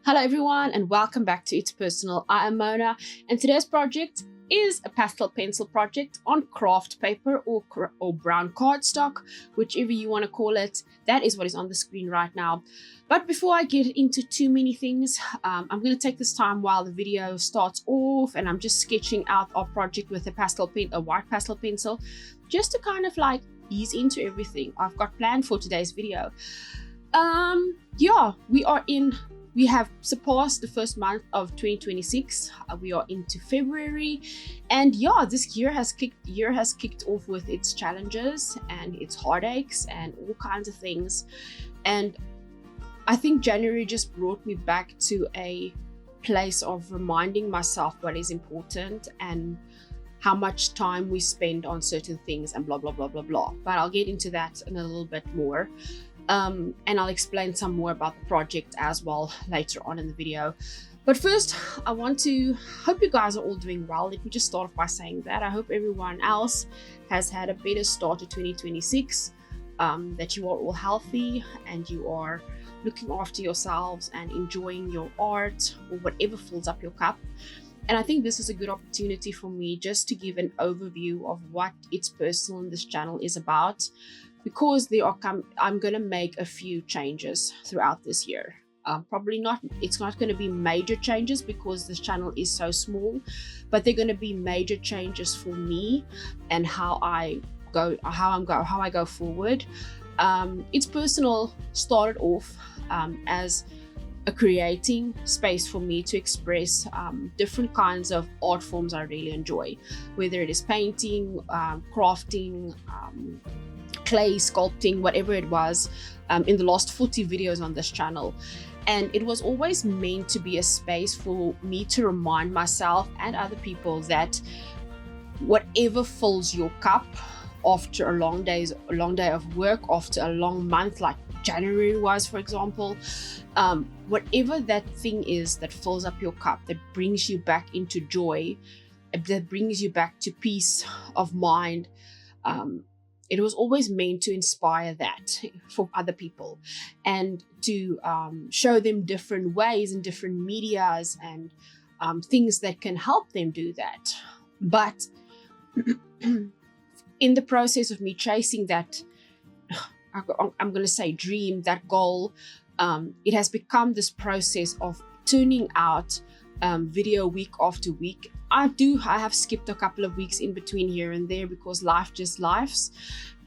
Hello everyone and welcome back to It's Personal. I am Mona and today's project is a pastel pencil project on Kraft paper or brown cardstock, whichever you want to call it. That is what is on the screen right now. But before I get into too many things, I'm going to take this time while the video starts off and I'm just sketching out our project with a white pastel pencil, just to kind of like ease into everything I've got planned for today's video. We have surpassed the first month of 2026. We are into February, and this year has kicked off with its challenges and its heartaches and all kinds of things. And I think January just brought me back to a place of reminding myself what is important and how much time we spend on certain things and blah blah blah blah blah. But I'll get into that in a little bit more. And I'll explain some more about the project as well later on in the video. But first, I hope you guys are all doing well. Let me just start off by saying that I hope everyone else has had a better start to 2026, that you are all healthy and you are looking after yourselves and enjoying your art or whatever fills up your cup. And I think this is a good opportunity for me just to give an overview of what It's Personal in this channel is about, because I'm going to make a few changes throughout this year. It's not going to be major changes because this channel is so small, but they're going to be major changes for me and how I go forward. It's Personal started off as a creating space for me to express different kinds of art forms I really enjoy, whether it is painting, crafting, clay sculpting, whatever it was, in the last 40 videos on this channel. And it was always meant to be a space for me to remind myself and other people that whatever fills your cup after a long day of work, after a long month like January was, for example, whatever that thing is that fills up your cup, that brings you back into joy, that brings you back to peace of mind, it was always meant to inspire that for other people and to show them different ways and different medias and things that can help them do that. But in the process of me chasing that, I'm going to say dream, that goal, it has become this process of turning out video week after week. I have skipped a couple of weeks in between here and there because life just lives,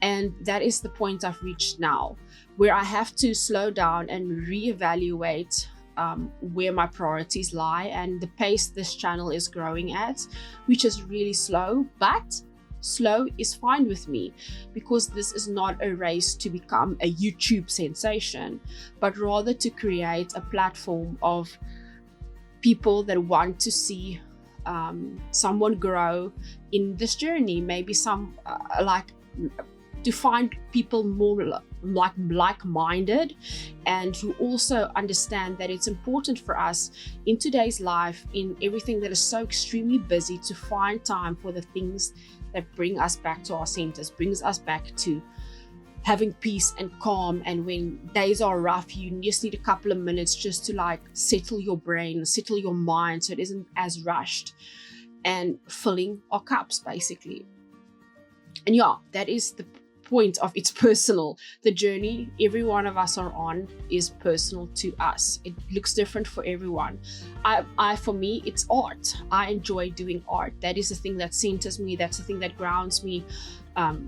and that is the point I've reached now, where I have to slow down and reevaluate where my priorities lie and the pace this channel is growing at, which is really slow, but slow is fine with me because this is not a race to become a YouTube sensation, but rather to create a platform of people that want to see someone grow in this journey, maybe to find people more like-minded and who also understand that it's important for us in today's life, in everything that is so extremely busy, to find time for the things that bring us back to our centers, brings us back to having peace and calm. And when days are rough, you just need a couple of minutes just to like settle your brain, settle your mind, so it isn't as rushed, and filling our cups basically. And that is the point of It's Personal. The journey every one of us are on is personal to us. It looks different for everyone. For me, it's art. I enjoy doing art. That is the thing that centers me. That's the thing that grounds me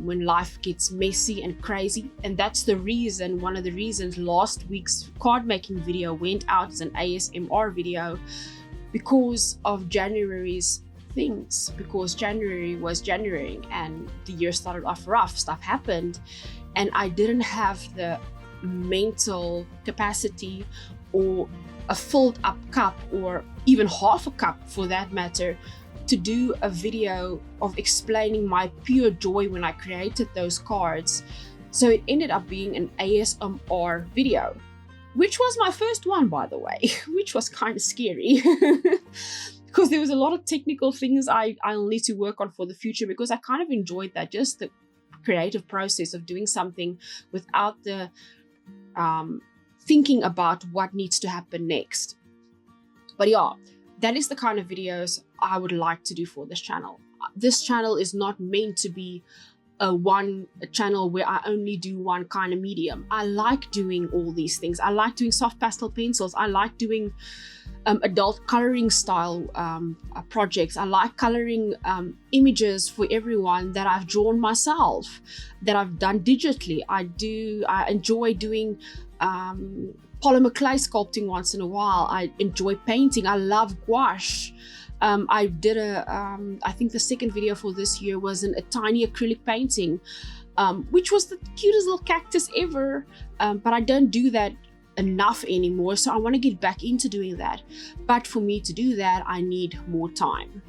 when life gets messy and crazy. And that's one of the reasons last week's card making video went out as an ASMR video, because of January's things, because January was January and the year started off rough. Stuff happened and I didn't have the mental capacity or a filled up cup, or even half a cup for that matter, to do a video of explaining my pure joy when I created those cards. So it ended up being an ASMR video, which was my first one, by the way, which was kind of scary because there was a lot of technical things I'll need to work on for the future, because I kind of enjoyed that, just the creative process of doing something without the thinking about what needs to happen next. But yeah, that is the kind of videos I would like to do for this channel. This channel is not meant to be a channel where I only do one kind of medium. I like doing all these things. I like doing soft pastel pencils. I like doing adult coloring style projects. I like coloring images for everyone that I've drawn myself, that I've done digitally. I enjoy doing polymer clay sculpting once in a while. I enjoy painting. I love gouache. I did I think the second video for this year was a tiny acrylic painting, which was the cutest little cactus ever. But I don't do that enough anymore, so I want to get back into doing that. But for me to do that, I need more time.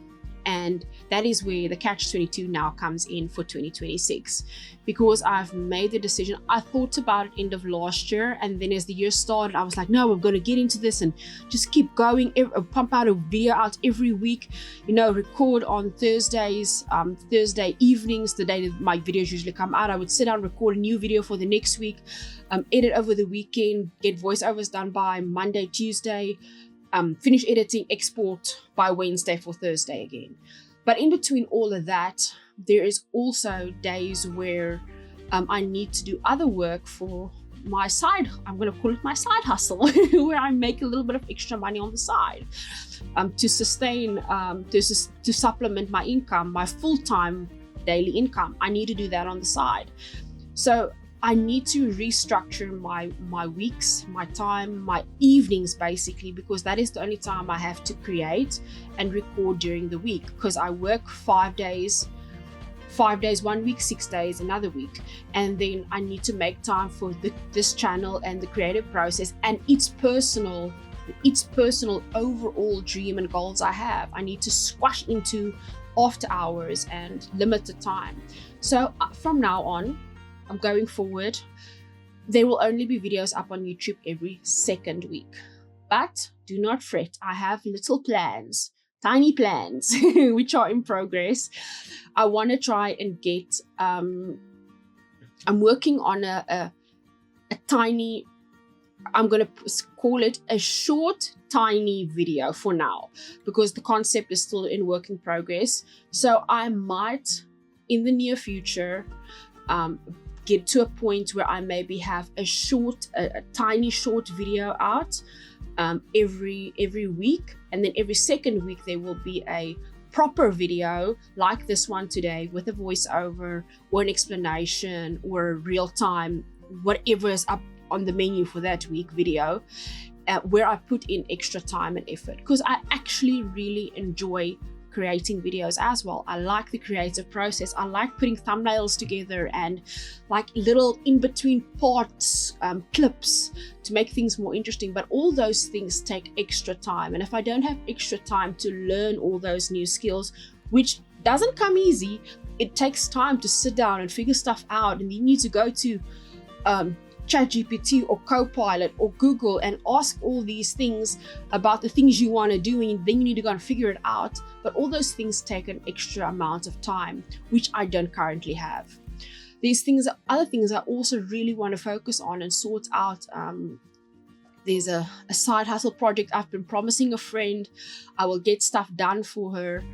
And that is where the catch-22 now comes in for 2026, because I've made the decision. I thought about it end of last year, and then as the year started, I was like, no, I'm going to get into this and just keep going, pump out a video out every week, record on Thursdays, Thursday evenings, the day that my videos usually come out. I would sit down, record a new video for the next week, edit over the weekend, get voiceovers done by Monday, Tuesday, finish editing, export by Wednesday for Thursday again. But in between all of that, there is also days where I need to do other work for my side, I'm going to call it my side hustle, where I make a little bit of extra money on the side to sustain, to supplement my income, my full-time daily income. I need to do that on the side. So I need to restructure my weeks, my time, my evenings basically, because that is the only time I have to create and record during the week, because I work 5 days 1 week, 6 days another week, and then I need to make time for this channel and the creative process and its personal overall dream and goals I have. I need to squash into after hours and limited time. So from now on, I'm going forward, there will only be videos up on YouTube every second week. But do not fret, I have little plans, tiny plans, which are in progress. I want to try and get, I'm working on a tiny, I'm going to call it a short, tiny video for now, because the concept is still in work in progress. So I might, in the near future, get to a point where I maybe have a tiny short video out every week, and then every second week there will be a proper video like this one today with a voiceover or an explanation or a real-time whatever is up on the menu for that week video, where I put in extra time and effort, because I actually really enjoy creating videos as well. I like the creative process. I like putting thumbnails together and like little in-between parts, clips to make things more interesting. But all those things take extra time. And if I don't have extra time to learn all those new skills, which doesn't come easy, it takes time to sit down and figure stuff out. And you need to go to ChatGPT or Copilot or Google and ask all these things about the things you want to do, and then you need to go and figure it out. But all those things take an extra amount of time, which I don't currently have. These things are other things I also really want to focus on and sort out. There's a side hustle project I've been promising a friend. I will get stuff done for her.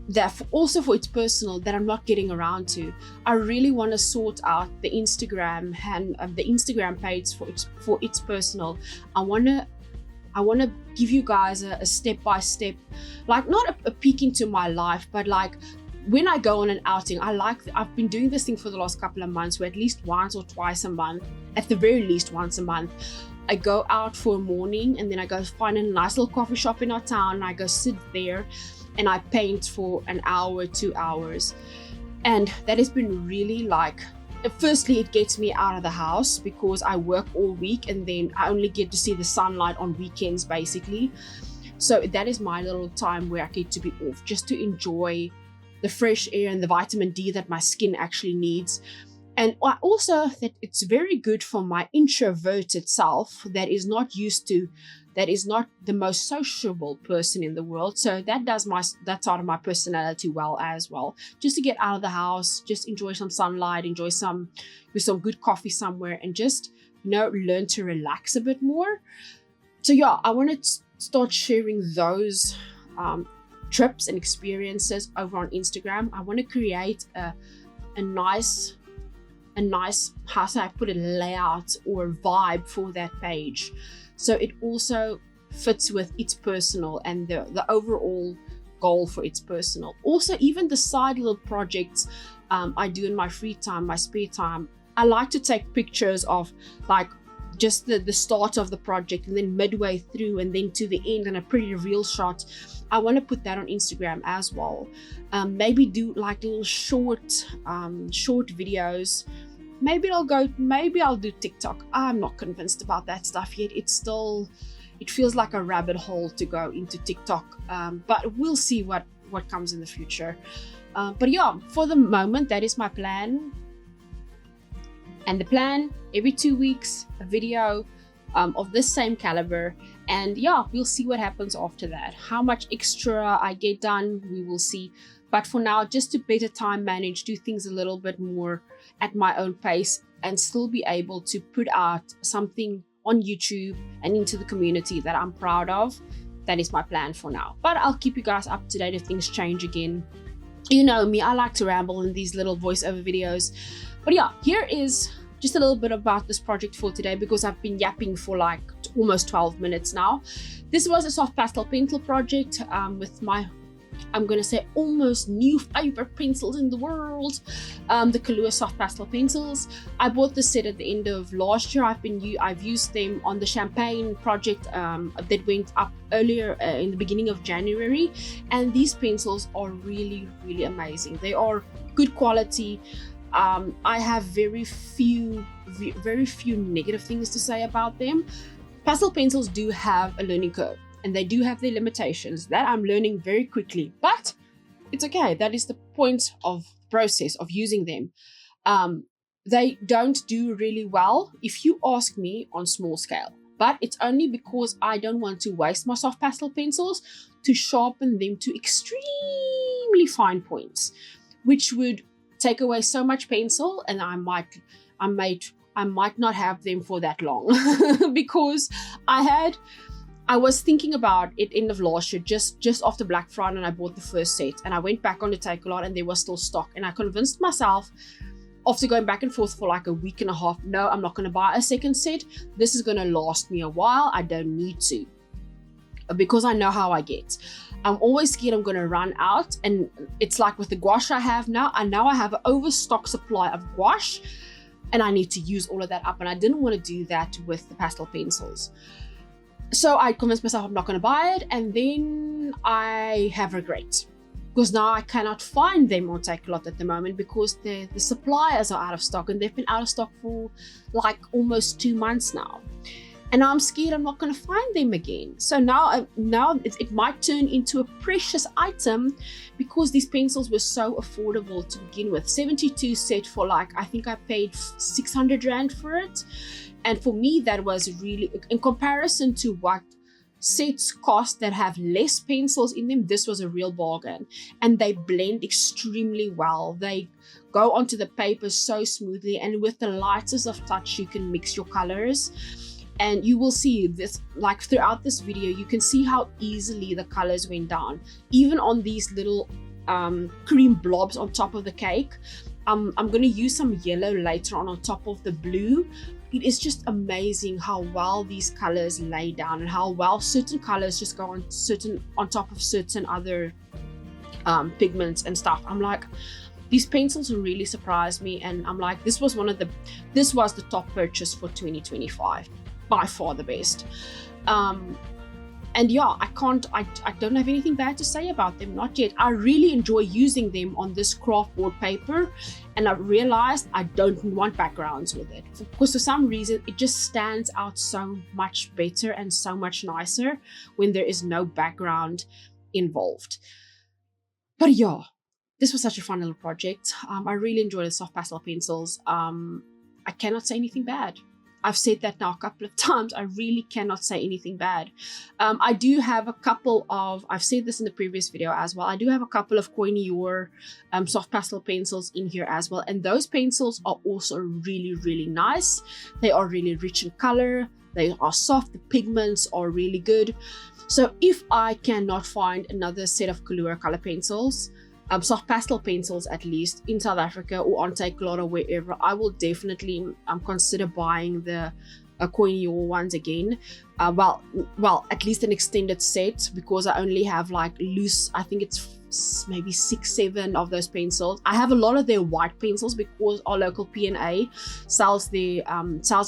That also for its personal, that I'm not getting around to. I really want to sort out the Instagram and the Instagram page for its personal. I want to give you guys a step-by-step, like not a peek into my life, but like when I go on an outing, I've been doing this thing for the last couple of months, where at least once or twice a month, at the very least once a month, I go out for a morning, and then I go find a nice little coffee shop in our town, and I go sit there and I paint for an hour, 2 hours. And that has been really like, firstly, it gets me out of the house because I work all week, and then I only get to see the sunlight on weekends basically. So that is my little time where I get to be off, just to enjoy the fresh air and the vitamin D that my skin actually needs. And also that it's very good for my introverted self that is not the most sociable person in the world. So that does that side of my personality well as well. Just to get out of the house, just enjoy some sunlight, enjoy some good coffee somewhere, and just learn to relax a bit more. So yeah, I want to start sharing those trips and experiences over on Instagram. I want to create a nice how should I put it, layout or vibe for that page, so it also fits with its personal and the overall goal for its personal. Also, even the side little projects I do in my free time, my spare time, I like to take pictures of like just the start of the project, and then midway through, and then to the end, and a pretty real shot. I want to put that on Instagram as well. Maybe do like little short videos. Maybe I'll do TikTok. I'm not convinced about that stuff yet. It feels like a rabbit hole to go into TikTok. But we'll see what comes in the future. But yeah, for the moment, that is my plan. And the plan, every 2 weeks, a video of this same caliber. And yeah, we'll see what happens after that. How much extra I get done, we will see. But for now, just to better time manage, do things a little bit more at my own pace, and still be able to put out something on YouTube and into the community that I'm proud of. That is my plan for now. But I'll keep you guys up to date if things change again. You know me, I like to ramble in these little voiceover videos. But yeah, here is just a little bit about this project for today, because I've been yapping for like almost 12 minutes now. This was a soft pastel pencil project with my, I'm gonna say, almost new favorite pencils in the world, the Kalour soft pastel pencils. I bought this set at the end of last year. I've used them on the champagne project that went up earlier in the beginning of January, and these pencils are really, really amazing. They are good quality. I have very few negative things to say about them. Pastel pencils do have a learning curve, and they do have their limitations that I'm learning very quickly, but it's okay. That is the point of the process of using them. They don't do really well, if you ask me, on small scale, but it's only because I don't want to waste my soft pastel pencils to sharpen them to extremely fine points, which would take away so much pencil, and I might not have them for that long. Because I was thinking about it end of last year, just after Black Friday, and I bought the first set, and I went back on the Takealot and there was still stock, and I convinced myself, after going back and forth for like a week and a half, no, I'm not going to buy a second set. This is going to last me a while. I don't need to, because I know how I get. I'm always scared I'm going to run out, and it's like with the gouache I have now, and now I have an overstock supply of gouache, and I need to use all of that up, and I didn't want to do that with the pastel pencils. So I convinced myself I'm not going to buy it, and then I have regret, because now I cannot find them on Takealot at the moment, because the suppliers are out of stock, and they've been out of stock for like almost 2 months now. And I'm scared I'm not going to find them again. So now it might turn into a precious item, because these pencils were so affordable to begin with. 72 set for like, I think I paid 600 Rand for it. And for me, that was really, in comparison to what sets cost that have less pencils in them, this was a real bargain. And they blend extremely well. They go onto the paper so smoothly, and with the lightest of touch, you can mix your colors. And you will see this, like throughout this video, you can see how easily the colors went down. Even on these little cream blobs on top of the cake. I'm going to use some yellow later on top of the blue. It is just amazing how well these colors lay down, and how well certain colors just go on top of certain other pigments and stuff. I'm like, these pencils really surprised me, and I'm like, this was the top purchase for 2025. By far the best. And yeah, I don't have anything bad to say about them, not yet. I really enjoy using them on this Kraft board paper, and I realized I don't want backgrounds with it, because for some reason it just stands out so much better and so much nicer when there is no background involved. But yeah, this was such a fun little project. I really enjoyed the soft pastel pencils. I cannot say anything bad. I've said that now a couple of times. I really cannot say anything bad. I do have a couple of, I've said this in the previous video as well, I do have a couple of Kalour soft pastel pencils in here as well. And those pencils are also really, really nice. They are really rich in color. They are soft, the pigments are really good. So if I cannot find another set of Kalour color pencils, soft pastel pencils at least, in South Africa or on Kalour or wherever, I will definitely consider buying the Coinior ones again. Well, at least an extended set, because I only have like loose, I think it's maybe 6-7 of those pencils. I have a lot of their white pencils because our local P&A sells a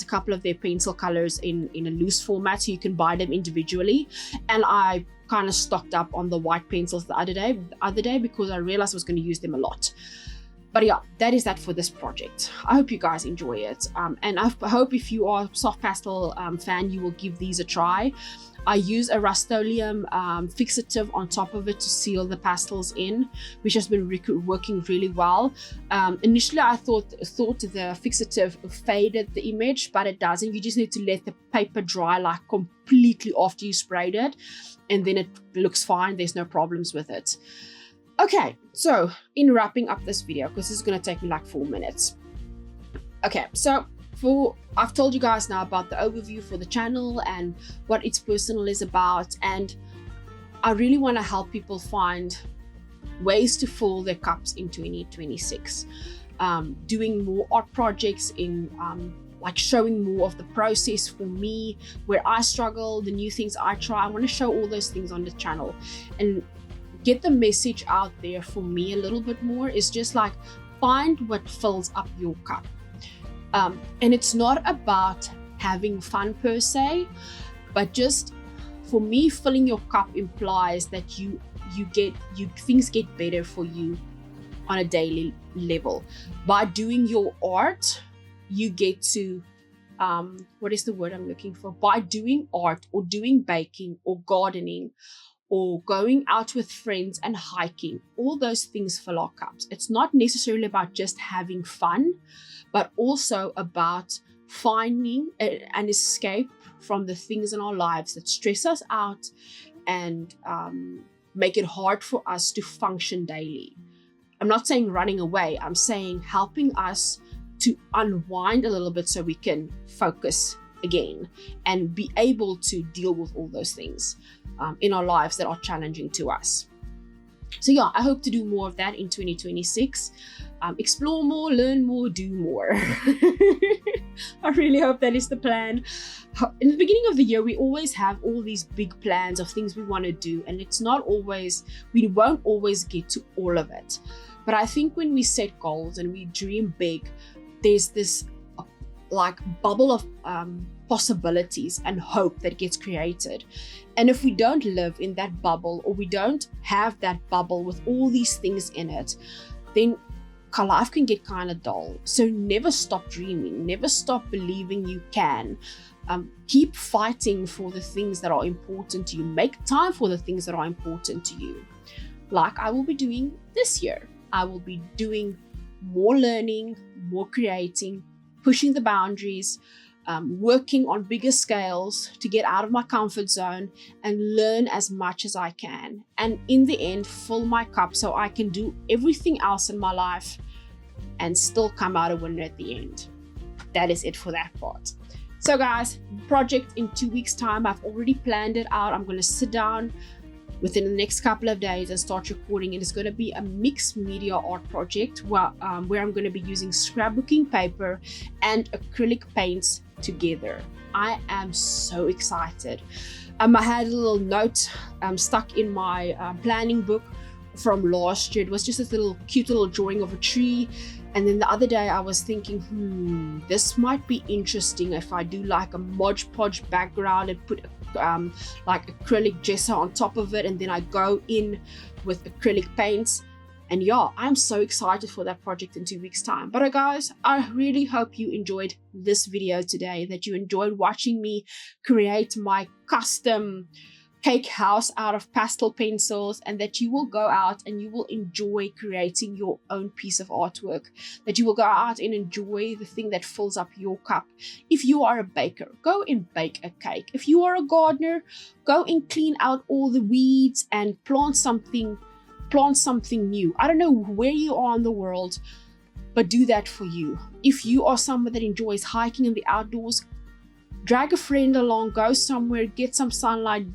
couple of their pencil colors in a loose format, so you can buy them individually. And I kind of stocked up on the white pencils the other day because I realized I was going to use them a lot. But yeah, that is that for this project. I hope you guys enjoy it. And I hope if you are a soft pastel fan, you will give these a try. I use a Rust-Oleum fixative on top of it to seal the pastels in, which has been working really well. Initially, I thought the fixative faded the image, but it doesn't. You just need to let the paper dry like completely after you sprayed it, and then it looks fine. There's no problems with it. Okay, so in wrapping up this video, because this is going to take me like 4 minutes. Okay, so I've told you guys now about the overview for the channel and what It's Personal is about, and I really want to help people find ways to fill their cups in 2026. Doing more art projects, in like showing more of the process for me, where I struggle, the new things I try. I want to show all those things on the channel and get the message out there for me a little bit more. Is just like, find what fills up your cup. And it's not about having fun per se, but just for me, filling your cup implies that things get better for you on a daily level. By doing your art, you get to what is the word I'm looking for? By doing art or doing baking or gardening or going out with friends and hiking, all those things fill our cups. It's not necessarily about just having fun, but also about finding an escape from the things in our lives that stress us out and make it hard for us to function daily. I'm not saying running away, I'm saying helping us to unwind a little bit so we can focus again and be able to deal with all those things in our lives that are challenging to us. So yeah, I hope to do more of that in 2026. Explore more, learn more, do more. I really hope that is the plan. In the beginning of the year, we always have all these big plans of things we want to do, and we won't always get to all of it. But I think when we set goals and we dream big, there's this like bubble of possibilities and hope that gets created. And if we don't live in that bubble, or we don't have that bubble with all these things in it, then life can get kind of dull. So never stop dreaming, never stop believing you can. Keep fighting for the things that are important to you. Make time for the things that are important to you. Like I will be doing this year. I will be doing more learning, more creating, pushing the boundaries, working on bigger scales to get out of my comfort zone and learn as much as I can. And in the end, fill my cup so I can do everything else in my life and still come out a winner at the end. That is it for that part. So guys, project in 2 weeks time. I've already planned it out. I'm going to sit down within the next couple of days and start recording. It is going to be a mixed media art project where I'm going to be using scrapbooking paper and acrylic paints together. I am so excited. I had a little note stuck in my planning book from last year. It was just a cute little drawing of a tree. And then the other day I was thinking, this might be interesting if I do like a Mod Podge background and put like acrylic gesso on top of it, and then I go in with acrylic paints. And yeah, I'm so excited for that project in 2 weeks time. But guys, I really hope you enjoyed this video today, that you enjoyed watching me create my custom cake house out of pastel pencils, and that you will go out and you will enjoy creating your own piece of artwork, that you will go out and enjoy the thing that fills up your cup. If you are a baker, go and bake a cake. If you are a gardener, go and clean out all the weeds and plant something new. I don't know where you are in the world, but do that for you. If you are someone that enjoys hiking in the outdoors, drag a friend along, go somewhere, get some sunlight,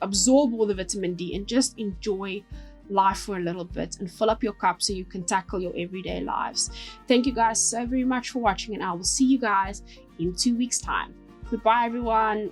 absorb all the vitamin D, and just enjoy life for a little bit and fill up your cup so you can tackle your everyday lives. Thank you guys so very much for watching, and I will see you guys in 2 weeks time. Goodbye everyone.